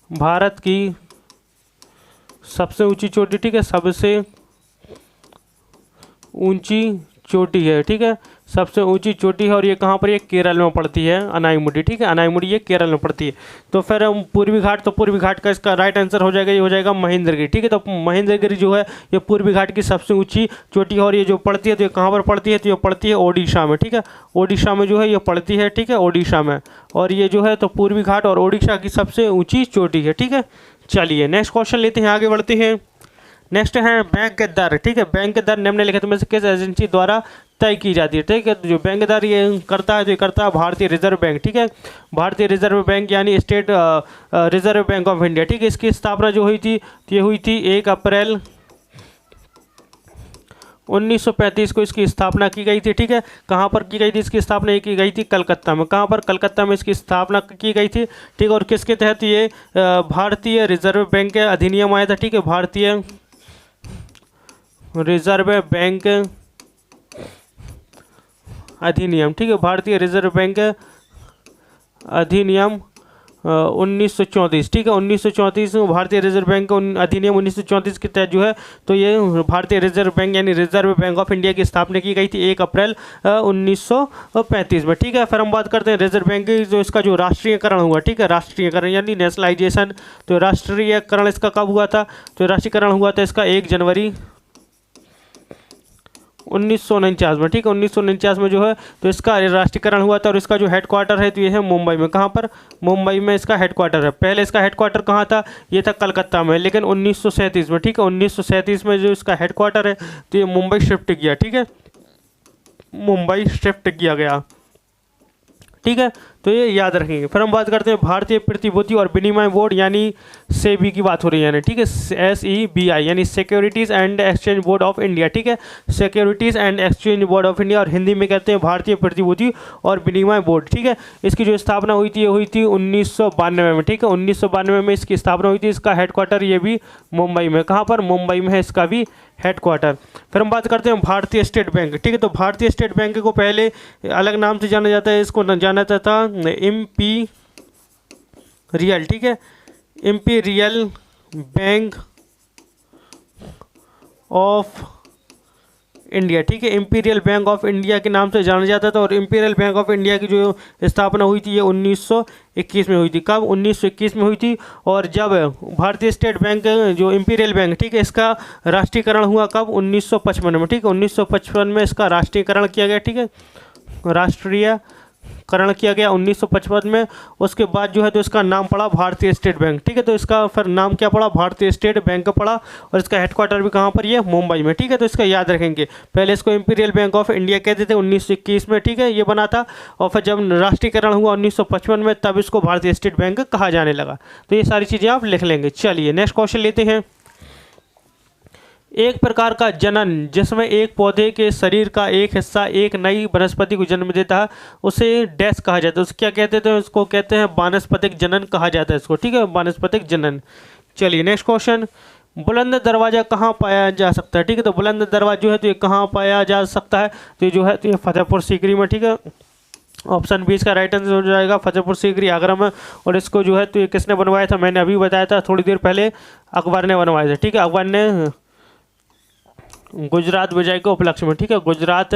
[SPEAKER 1] भारत की सबसे ऊंची चोटी, ठीक है, सबसे ऊंची चोटी है, ठीक है, सबसे ऊंची चोटी है। और ये कहाँ पर, ये केरल में पड़ती है, अनाईमुडी, ठीक है, अनाईमुडी ये केरल में पड़ती है। तो फिर हम पूर्वी घाट, तो पूर्वी घाट का इसका राइट आंसर हो जाएगा, ये हो जाएगा महेंद्रगिरी, ठीक है। तो महेंद्रगिरी जो है ये पूर्वी घाट की सबसे ऊंची चोटी है। और ये जो पड़ती है तो ये कहाँ पर पड़ती है, तो ये पड़ती है ओडिशा में, ठीक है, ओडिशा में जो है ये पड़ती है, ठीक है, ओडिशा में। और ये जो है तो पूर्वी घाट और ओडिशा की सबसे ऊँची चोटी है, ठीक है। चलिए नेक्स्ट क्वेश्चन लेते हैं, आगे बढ़ते हैं। नेक्स्ट है बैंक दर, ठीक है, बैंक दर निम्नलिखित में से किस एजेंसी द्वारा तय की जाती है, ठीक है। तो जो बैंक दर ये करता है तो ये करता है भारतीय रिजर्व बैंक, ठीक है, भारतीय रिजर्व बैंक यानी state reserve bank of India, ठीक है। इसकी स्थापना जो हुई थी तो ये हुई थी 1 अप्रैल 1935 को इसकी स्थापना की गई थी, ठीक है। कहाँ पर की गई थी इसकी स्थापना, ये की गई थी कलकत्ता में, कहाँ पर, कलकत्ता में इसकी स्थापना की गई थी, ठीक है। और किसके तहत, ये भारतीय रिजर्व बैंक के अधिनियम आया था, ठीक है, भारतीय रिजर्व बैंक अधिनियम, ठीक है, भारतीय रिजर्व बैंक अधिनियम 1934, ठीक है, 1934 भारतीय रिजर्व बैंक अधिनियम 1934 के तहत जो है तो ये भारतीय रिजर्व बैंक यानी रिजर्व बैंक ऑफ इंडिया की स्थापना की गई थी 1 अप्रैल 1935 में, ठीक है। फिर हम बात करते हैं रिजर्व बैंक की, जो इसका जो राष्ट्रीयकरण हुआ, ठीक है, राष्ट्रीयकरण यानी नेशनलाइजेशन। तो राष्ट्रीयकरण इसका कब हुआ था? तो राष्ट्रीयकरण हुआ था इसका 1 जनवरी 1949 में, ठीक है, 1949 में जो है तो इसका राष्ट्रीयकरण हुआ था और इसका जो हेडक्वार्टर है तो ये है मुंबई में। कहाँ पर? मुंबई में इसका हेडक्वार्टर है। पहले इसका हेडक्वार्टर कहाँ था? ये था कलकत्ता में, लेकिन 1937 में, ठीक है, 1937 में जो इसका हेडक्वार्टर है तो ये मुंबई शिफ्ट किया, ठीक है, मुंबई शिफ्ट किया गया, ठीक है, तो ये याद रखेंगे। फिर हम बात करते हैं भारतीय प्रतिभूति और विनिमय बोर्ड यानी सेबी की बात हो रही है, ठीक है, SEBI यानी securities and exchange board of India, ठीक है, securities and exchange board of India, और हिंदी में कहते हैं भारतीय प्रतिभूति और विनिमय बोर्ड, ठीक है। इसकी जो स्थापना हुई थी ये हुई थी 1992 में, ठीक है, 1992 में इसकी स्थापना हुई थी। इसका हेडक्वार्टर ये भी मुंबई में। कहाँ पर? मुंबई में है इसका भी हेडक्वार्टर। फिर हम बात करते हैं भारतीय स्टेट बैंक, ठीक है, तो भारतीय स्टेट बैंक को पहले अलग नाम से जाना जाता है, इसको जाना जाता था इम्पीरियल, ठीक है, इम्पीरियल बैंक ऑफ इंडिया, ठीक है, इम्पीरियल बैंक ऑफ इंडिया के नाम से जाना जाता था। और इम्पीरियल बैंक ऑफ इंडिया की जो स्थापना हुई थी ये 1921 में हुई थी। कब? 1921 में हुई थी। और जब भारतीय स्टेट बैंक जो इम्पीरियल बैंक, ठीक है, इसका राष्ट्रीयकरण हुआ कब? 1955 में, ठीक है, 1955 में इसका राष्ट्रीयकरण किया गया, ठीक है, राष्ट्रीयकरण किया गया 1955 में। उसके बाद जो है तो इसका नाम पड़ा भारतीय स्टेट बैंक, ठीक है, तो इसका फिर नाम क्या पड़ा? भारतीय स्टेट बैंक पड़ा। और इसका हेडक्वार्टर भी कहाँ पर? ये मुंबई में, ठीक है, तो इसका याद रखेंगे। पहले इसको इम्पीरियल बैंक ऑफ इंडिया कहते थे 1921 में, ठीक है, ये बना था। और फिर जब राष्ट्रीयकरण हुआ 1955 में तब इसको भारतीय स्टेट बैंक कहा जाने लगा। तो ये सारी चीज़ें आप लिख लेंगे। चलिए नेक्स्ट क्वेश्चन लेते हैं। एक प्रकार का जनन जिसमें एक पौधे के शरीर का एक हिस्सा एक नई वनस्पति को जन्म देता है उसे डैश कहा जाता है। उसे क्या कहते हैं? उसको कहते हैं वानस्पतिक जनन कहा जाता है इसको, ठीक है, वानस्पतिक जनन। चलिए नेक्स्ट क्वेश्चन। बुलंद दरवाज़ा कहाँ पाया जा सकता है? ठीक है, तो बुलंद दरवाजा जो है तो ये कहाँ पाया जा सकता है? तो ये जो है तो ये फतेहपुर सीकरी में, ठीक है, ऑप्शन 20 का राइट आंसर हो जाएगा फतेहपुर सीकरी आगरा में। और इसको जो है तो ये किसने बनवाया था? मैंने अभी बताया था थोड़ी देर पहले, अकबर ने बनवाया था, ठीक है, अकबर ने गुजरात विजय के उपलक्ष्य में, ठीक है, गुजरात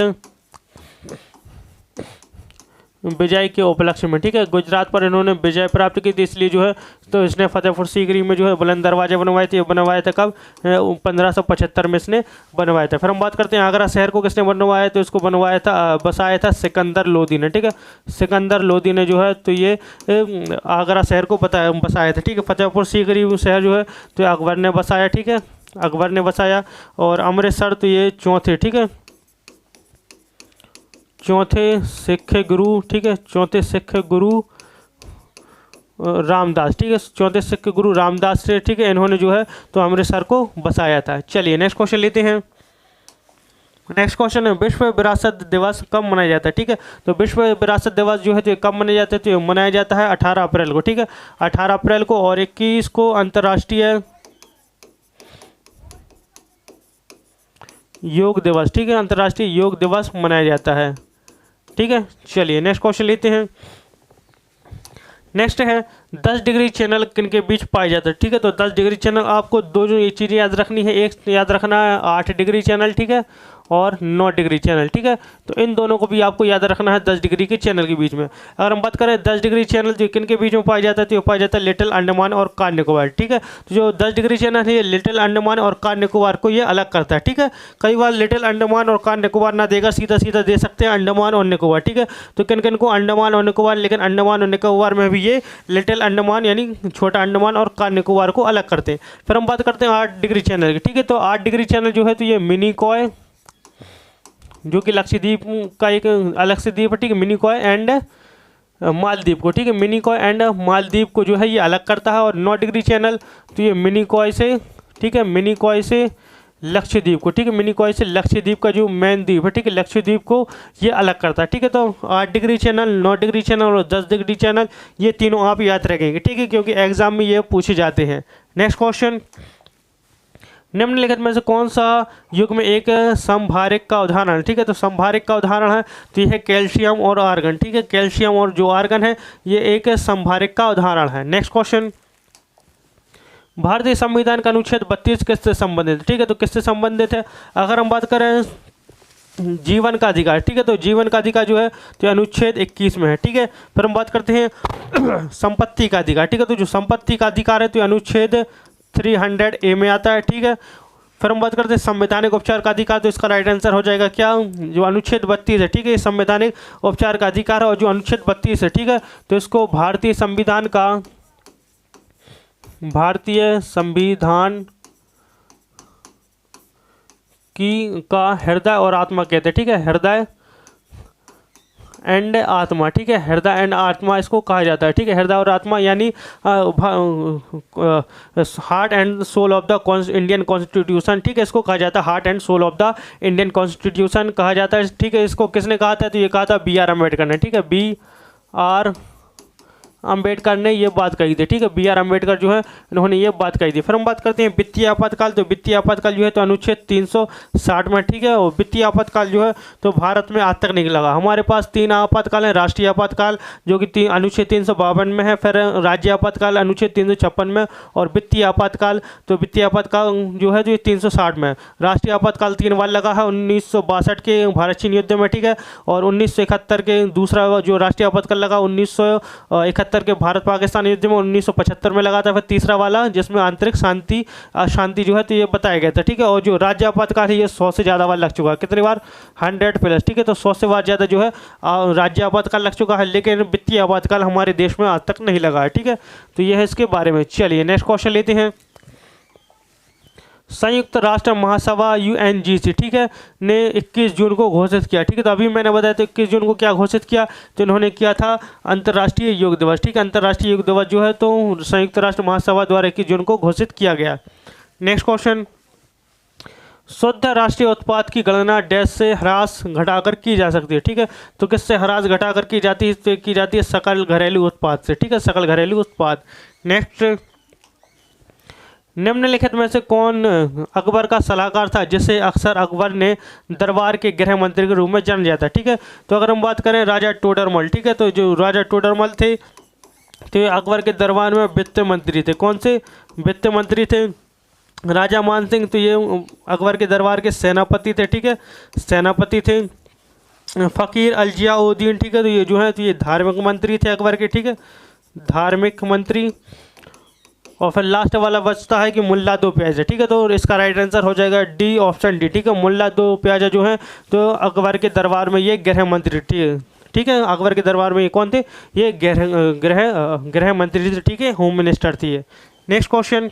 [SPEAKER 1] विजय के उपलक्ष्य में, ठीक है, गुजरात पर इन्होंने विजय प्राप्त की थी, इसलिए जो है तो इसने फतेहपुर सीकरी में जो है बुलंद दरवाजे बनवाए थे। बनवाया था कब? 1575 में इसने बनवाया था। फिर हम बात करते हैं आगरा शहर को किसने बनवाया? तो इसको बनवाया था, बसाया था सिकंदर लोदी ने, ठीक है, सिकंदर लोदी ने जो है तो ये आगरा शहर को बसाया था, ठीक है। फतेहपुर सीकरी शहर जो है तो अकबर ने बसाया, ठीक है, अकबर ने बसाया। और अमृतसर तो ये चौथे, ठीक है, चौथे सिख गुरु, ठीक है, चौथे सिख गुरु रामदास, ठीक है, चौथे सिख गुरु रामदास से, ठीक है, इन्होंने जो है तो अमृतसर को बसाया था। चलिए नेक्स्ट क्वेश्चन लेते हैं। नेक्स्ट क्वेश्चन है विश्व विरासत दिवस कब मनाया जाता है? ठीक है, तो विश्व विरासत दिवस जो है तो कब मनाया जाता है? तो मनाया जाता है 18 अप्रैल को, ठीक है, 18 अप्रैल को। और 21 को अंतर्राष्ट्रीय योग दिवस, ठीक है, अंतर्राष्ट्रीय योग दिवस मनाया जाता है, ठीक है। चलिए नेक्स्ट क्वेश्चन लेते हैं। नेक्स्ट है 10 डिग्री चैनल किन के बीच पाया जाता है? ठीक है, तो 10 डिग्री चैनल आपको दो जो ये चीज़ें याद रखनी है, एक याद रखना है 8 डिग्री चैनल, ठीक है, और 9 डिग्री चैनल, ठीक है, तो इन दोनों को भी आपको याद रखना है 10 डिग्री के चैनल के बीच में। अगर हम बात करें 10 डिग्री चैनल जो किन के बीच में पाया जाता है, तो ये पाया जाता है लिटिल अंडमान और कार निकोबार, ठीक है। तो जो 10 डिग्री चैनल है ये लिटिल अंडमान और कार निकोबार को ये अलग करता है, ठीक है। कई बार लिटिल अंडमान और कार निकोबार ना देगा, सीधा सीधा दे सकते हैं अंडमान और निकोबार, ठीक है। तो किन किन को? अंडमान और निकोबार, लेकिन अंडमान और निकोबार में भी ये लिटिल अंडमान यानी छोटा अंडमान और कार निकोबार को अलग करते हैं। फिर हम बात करते हैं 8 डिग्री चैनल की, ठीक है, तो 8 डिग्री चैनल जो है तो ये मिनिकॉय जो कि लक्षद्वीप का एक अलग से द्वीप है, ठीक है, मिनिकॉय एंड मालदीव को, ठीक है, मिनिकॉय एंड मालदीव को जो है ये अलग करता है। और 9 डिग्री चैनल तो ये मिनिकॉय से, ठीक है, मिनिकॉय से लक्षद्वीप को, ठीक है, मिनिकॉय से लक्षद्वीप का जो मेन द्वीप है, ठीक है, लक्षद्वीप को ये अलग करता है, ठीक है। तो 8 डिग्री चैनल, 9 डिग्री चैनल और 10 डिग्री चैनल ये तीनों आप याद रखेंगे, ठीक है, क्योंकि एग्जाम में ये पूछे जाते हैं। Next question. निम्नलिखित में से कौन सा युग में एक समभारिक का उदाहरण है? ठीक है, तो समभारिक का उदाहरण है तो यह है कैल्शियम और आर्गन। ठीक है, कैल्शियम और जो आर्गन है ये एक समभारिक का उदाहरण है। नेक्स्ट क्वेश्चन, भारतीय संविधान का अनुच्छेद 32 किससे संबंधित है? ठीक है, तो किससे संबंधित है? अगर हम बात करें जीवन का अधिकार, ठीक है, तो जीवन का अधिकार जो है तो अनुच्छेद 21 में है। ठीक है, फिर हम बात करते हैं संपत्ति का अधिकार। ठीक है, तो जो संपत्ति का अधिकार है तो अनुच्छेद 300A में आता है। ठीक है, फिर हम बात करते हैं संवैधानिक उपचार का अधिकार, तो इसका राइट आंसर हो जाएगा क्या, जो अनुच्छेद 32 है। ठीक है, ये संवैधानिक उपचार का अधिकार है और जो अनुच्छेद 32 है, ठीक है, तो इसको भारतीय संविधान का हृदय और आत्मा कहते हैं। ठीक है, हृदय एंड आत्मा। ठीक है, हृदय एंड आत्मा इसको कहा जाता है। ठीक है, हृदय और आत्मा यानी heart and soul of the Indian constitution. ठीक है, इसको कहा जाता है heart and soul of the Indian constitution कहा जाता है। ठीक है, इसको किसने कहा था? तो ये कहा था B.R. अम्बेडकर ने। ठीक है, B.R. अम्बेडकर ने ये बात कही थी। ठीक है, B.R. अम्बेडकर जो है इन्होंने ये बात कही थी। फिर हम बात करते हैं वित्तीय आपातकाल, तो वित्तीय आपातकाल जो है तो अनुच्छेद 360 में। ठीक है, और वित्तीय आपातकाल जो है तो भारत में आज तक नहीं लगा। हमारे पास 3 आपातकाल है, राष्ट्रीय आपातकाल जो कि अनुच्छेद 352 में है, फिर राज्य आपातकाल अनुच्छेद 356 में, और वित्तीय आपातकाल तो वित्तीय आपातकाल जो है जो 360 में। राष्ट्रीय आपातकाल 3 बार लगा है, 1962 के भारत चीन युद्ध में। ठीक है, और 1971 के दूसरा जो राष्ट्रीय आपातकाल लगा 1971 के भारत पाकिस्तान युद्ध में 1975 में लगा था। फिर तीसरा वाला जिसमें आंतरिक शांति अशांति जो है तो ये बताया गया था। ठीक है, और जो राज्य आपातकाल है ये 100 से ज़्यादा बार लग चुका है। कितनी बार? 100+। ठीक है, तो 100 से बार ज़्यादा जो है राज्य आपातकाल लग चुका है, लेकिन वित्तीय आपातकाल हमारे देश में आज तक नहीं लगा है। ठीक है, तो ये है इसके बारे में। चलिए नेक्स्ट क्वेश्चन लेते हैं। संयुक्त राष्ट्र महासभा UNGC, ठीक है, ने 21 जून को घोषित किया। ठीक है, तो अभी मैंने बताया तो 21 जून को क्या घोषित किया, तो इन्होंने किया था अंतर्राष्ट्रीय योग दिवस। ठीक है, अंतर्राष्ट्रीय योग दिवस जो है तो संयुक्त राष्ट्र महासभा द्वारा 21 जून को घोषित किया गया। नेक्स्ट क्वेश्चन, शुद्ध राष्ट्रीय उत्पाद की गणना डैश से ह्रास घटाकर की जा सकती है। ठीक है, तो किससे ह्रास घटाकर की जाती है? सकल घरेलू उत्पाद से। ठीक है, सकल घरेलू उत्पाद। नेक्स्ट, निम्नलिखित में से कौन अकबर का सलाहकार था जिसे अक्सर अकबर ने दरबार के गृह मंत्री के रूप में जाना जाता है? ठीक है, तो अगर हम बात करें राजा टोडरमल, ठीक है, तो जो राजा टोडरमल थे तो ये अकबर के दरबार में वित्त मंत्री थे। कौन से वित्त मंत्री थे? राजा मान सिंह, तो ये अकबर के दरबार के सेनापति थे। ठीक है, सेनापति थे। फ़कीर अलजियाउद्दीन, ठीक है, तो ये जो है तो ये धार्मिक मंत्री थे अकबर के। ठीक है, धार्मिक मंत्री। और फिर लास्ट वाला बचता है कि मुल्ला दो प्याजा। ठीक है, तो इसका राइट आंसर हो जाएगा डी, ऑप्शन डी। ठीक है, मुल्ला दो प्याजा जो है तो अकबर के दरबार में ये गृह मंत्री थे। ठीक है, अकबर के दरबार में ये कौन थे? ये गृह मंत्री थे। ठीक है, होम मिनिस्टर थी ये। नेक्स्ट क्वेश्चन,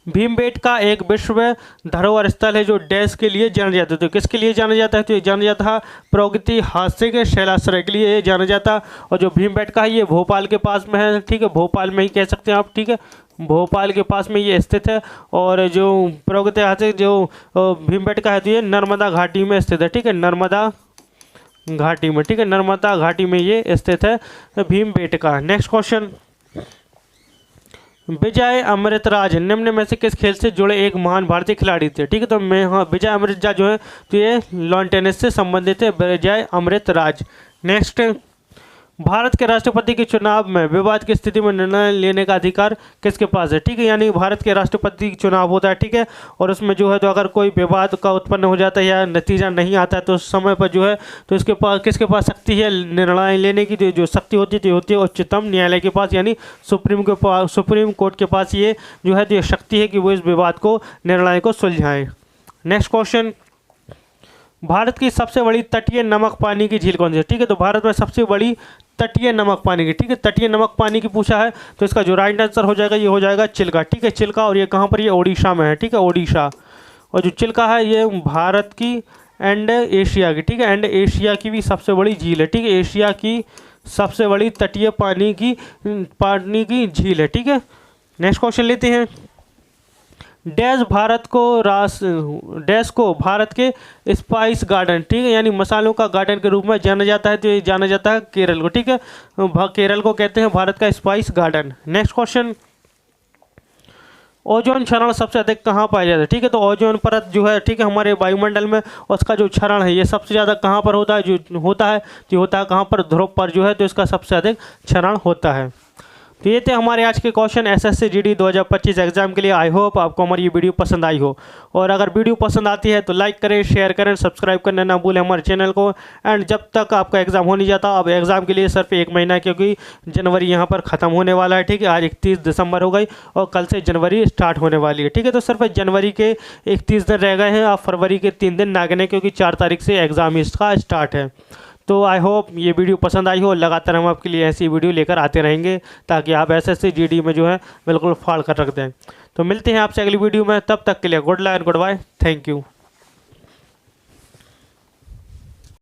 [SPEAKER 1] भीमबेटका एक विश्व धरोहर स्थल है जो डैश के लिए जाना जाता है। तो किसके लिए जाना जाता है? तो ये जाना जाता है प्रागैतिहासिक शैलाश्रय के लिए जाना जाता है। और जो भीमबेटका है ये भोपाल के पास में है। ठीक है, भोपाल में ही कह सकते हैं आप। ठीक है, भोपाल के पास में ये स्थित है। और जो प्रागैतिहासिक जो भीमबेटका है तो ये नर्मदा घाटी में स्थित है। ठीक है, नर्मदा घाटी में। ठीक है, नर्मदा घाटी में ये स्थित है भीमबेटका। नेक्स्ट क्वेश्चन, विजय अमृतराज निम्न में से किस खेल से जुड़े एक महान भारतीय खिलाड़ी थे? ठीक है, तो मैं हाँ विजय अमृतराज जो है तो ये लॉन टेनिस से संबंधित है, विजय अमृतराज। नेक्स्ट, भारत के राष्ट्रपति के चुनाव में विवाद की स्थिति में निर्णय लेने का अधिकार किसके पास है? ठीक है, यानी भारत के राष्ट्रपति चुनाव होता है। ठीक है, और उसमें जो है तो अगर कोई विवाद का उत्पन्न हो जाता है या नतीजा नहीं आता है तो उस समय पर जो है तो इसके पास किसके पास शक्ति है निर्णय लेने की? जो शक्ति होती है उच्चतम न्यायालय के पास, यानी सुप्रीम कोर्ट के पास ये जो है तो ये शक्ति है कि वो इस विवाद को निर्णय को सुलझाएं। नेक्स्ट क्वेश्चन, भारत की सबसे बड़ी तटीय नमक पानी की झील कौन सी है? ठीक है, तो भारत में सबसे बड़ी तटीय नमक पानी की, ठीक है, तटीय नमक पानी की पूछा है तो इसका जो राइट आंसर हो जाएगा ये हो जाएगा चिल्का। ठीक है, चिल्का। और ये कहाँ पर? ये ओडिशा में है। ठीक है, ओडिशा। और जो चिल्का है ये भारत की एंड एशिया की, ठीक है, एंड एशिया की भी सबसे बड़ी झील है। ठीक है, एशिया की सबसे बड़ी तटीय पानी की झील है। ठीक है, नेक्स्ट क्वेश्चन लेते हैं। डैश को भारत के स्पाइस गार्डन, ठीक है, यानी मसालों का गार्डन के रूप में जाना जाता है, तो ये जाना जाता है केरल को। ठीक है, केरल को कहते हैं भारत का spice garden. Next question, ozone क्षरण सबसे अधिक कहाँ पाया जाता है, ठीक है। तो ओजोन परत जो है, ठीक है, हमारे वायुमंडल में उसका जो क्षरण है ये सबसे ज़्यादा कहाँ पर होता है, जो होता है कहाँ पर, ध्रुव पर जो है, तो इसका सबसे अधिक क्षरण होता है। तो ये थे हमारे आज के क्वेश्चन एसएससी जीडी 2025 एग्जाम के लिए। आई होप आपको हमारी ये वीडियो पसंद आई हो, और अगर वीडियो पसंद आती है तो लाइक करें, शेयर करें, सब्सक्राइब करना ना भूलें हमारे चैनल को। एंड जब तक आपका एग्ज़ाम हो नहीं जाता, अब एग्ज़ाम के लिए सिर्फ 1 महीना, क्योंकि जनवरी यहाँ पर ख़त्म होने वाला है, ठीक है। आज 31 दिसंबर हो गई और कल से जनवरी स्टार्ट होने वाली है, ठीक है। तो सिर्फ जनवरी के 31 दिन रह गए हैं, आप फरवरी के 3 दिन ना गिने, क्योंकि 4 तारीख से एग्ज़ाम इसका स्टार्ट है। तो आई होप ये वीडियो पसंद आई हो, लगातार हम आपके लिए ऐसी वीडियो लेकर आते रहेंगे ताकि आप एसएससी जीडी में जो है बिल्कुल फाड़ कर रख दें। तो मिलते हैं आपसे अगली वीडियो में, तब तक के लिए good luck and goodbye, thank you.